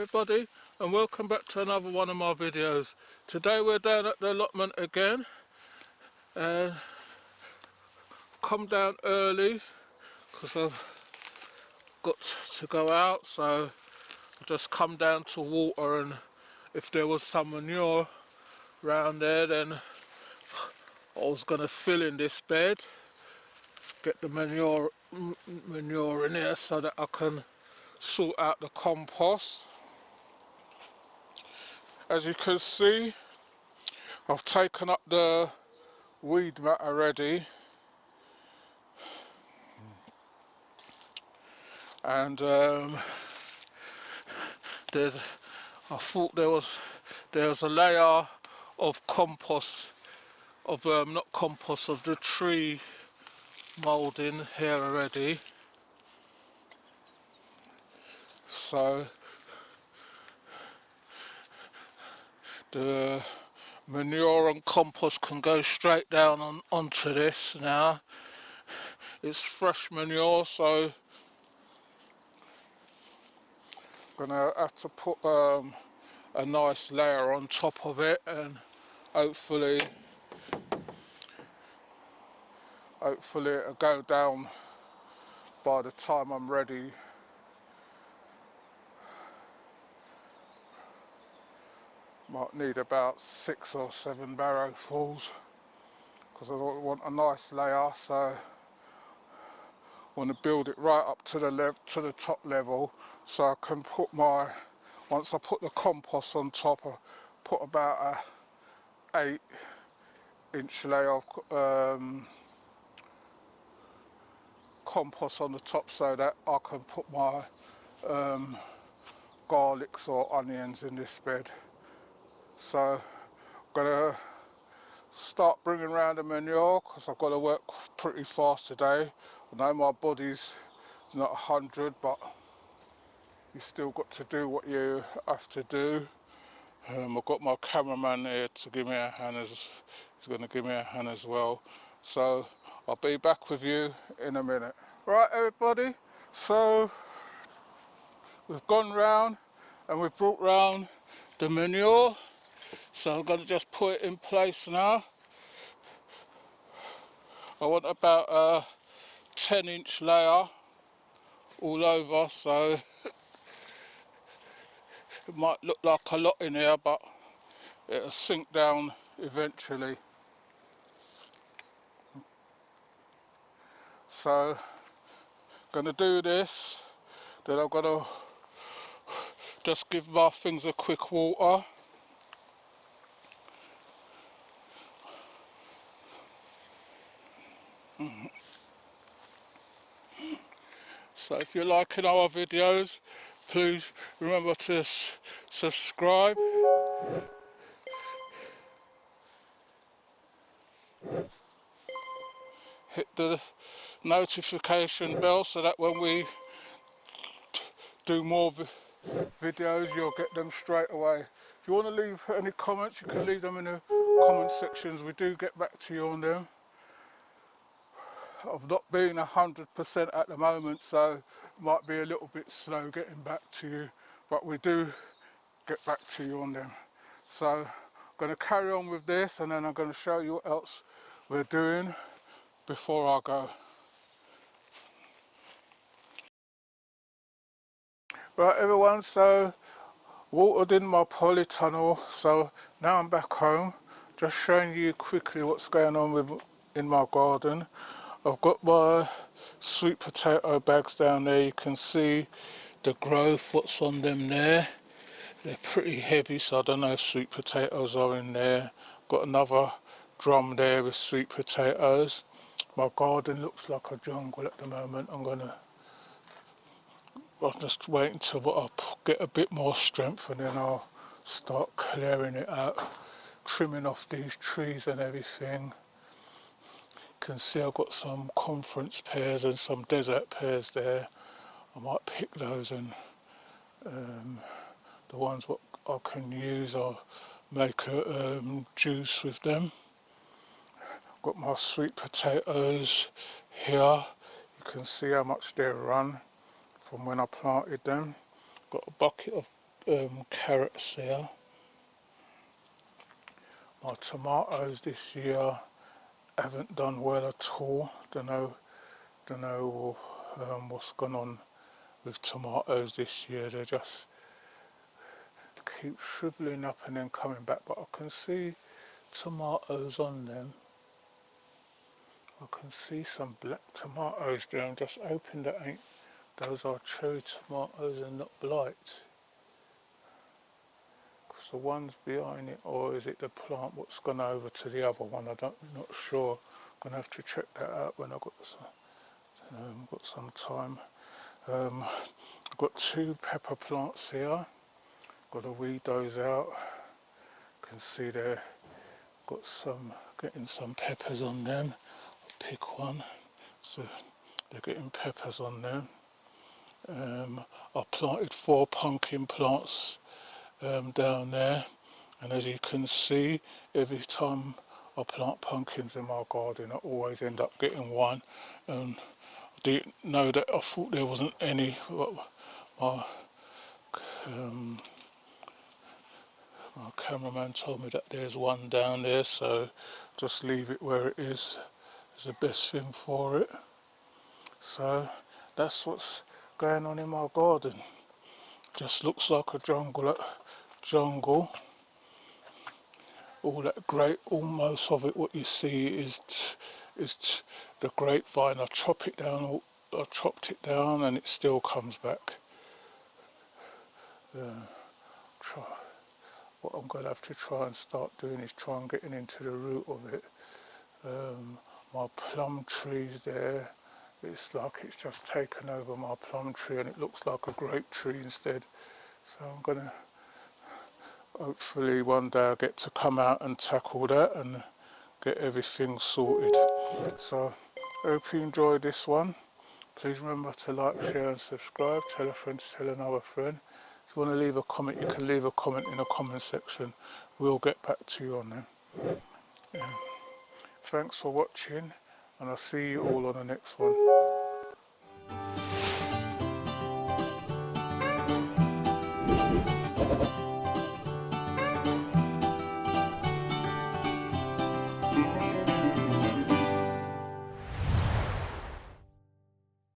everybody, and welcome back to another one of my videos. Today we're down at the allotment again and come down early because I've got to go out, so I just come down to water, and if there was some manure around there then I was going to fill in this bed, get the manure in here so that I can sort out the compost. As you can see, I've taken up the weed mat already, and I thought there was a layer of compost, of not compost, of the tree mould in here already. So the manure and compost can go straight down onto this now. It's fresh manure, so I'm gonna have to put a nice layer on top of it, and hopefully it'll go down by the time I'm ready. Might need about 6 or 7 barrowfuls because I want a nice layer, so I want to build it right up to the top level, so I can put once I put the compost on top, I put about a 8-inch layer of compost on the top so that I can put my garlics or onions in this bed. So I'm gonna start bringing around the manure because I've got to work pretty fast today. I know my body's not 100, but you still got to do what you have to do. I've got my cameraman here to give me a hand, he's going to give me a hand as well. So I'll be back with you in a minute. Right everybody, so we've gone round and we've brought round the manure, so I'm going to just put it in place now. I want about a 10-inch layer all over, so it might look like a lot in here, but it'll sink down eventually. So I'm going to do this, then I've got to just give my things a quick water. So if you're liking our videos, please remember to subscribe. Hit the notification bell so that when we do more videos you'll get them straight away. If you want to leave any comments, you can leave them in the comment sections. We do get back to you on them. I've not been 100% at the moment, so it might be a little bit slow getting back to you, but we do get back to you on them. So I'm going to carry on with this, and then I'm going to show you what else we're doing before I go. Right everyone, so watered in my polytunnel, so now I'm back home, just showing you quickly what's going on in my garden. I've got my sweet potato bags down there. You can see the growth, what's on them there. They're pretty heavy, so I don't know if sweet potatoes are in there. Got another drum there with sweet potatoes. My garden looks like a jungle at the moment. I'll just wait until I get a bit more strength, and then I'll start clearing it out, trimming off these trees and everything. You can see I've got some conference pears and some desert pears there. I might pick those, and the ones what I can use, I'll make a juice with them. Got my sweet potatoes here. You can see how much they run from when I planted them. Got a bucket of carrots here. My tomatoes this year haven't done well at all. Don't know what's gone on with tomatoes this year. They just keep shriveling up and then coming back, but I can see tomatoes on them. I can see some black tomatoes there. I'm just hoping that those are cherry tomatoes and not blight. Because the ones behind it, or is it the plant what's gone over to the other one? I'm not sure. I'm gonna have to check that out when I've got some time. I've got 2 pepper plants here. Got to weed those out. You can see there, got getting some peppers on them. I'll pick one. So they're getting peppers on them. I planted 4 pumpkin plants down there, and as you can see, every time I plant pumpkins in my garden, I always end up getting one. I didn't know that. I thought there wasn't any, but um, my cameraman told me that there's one down there, so just leave it where it is. It's the best thing for it. So that's what's going on in my garden. Just looks like a jungle. All that great, almost of it, what you see is the grapevine. I chopped it down, and it still comes back. What I'm going to have to try and start doing is try and getting into the root of it. My plum trees there, it's like it's just taken over my plum tree, and it looks like a grape tree instead. So I'm going to, hopefully one day I'll get to come out and tackle that and get everything sorted. So I hope you enjoyed this one. Please remember to like, share and subscribe. Tell a friend to tell another friend. If you want to leave a comment, you can leave a comment in the comment section. We'll get back to you on them. Yeah. Thanks for watching, and I'll see you all on the next one.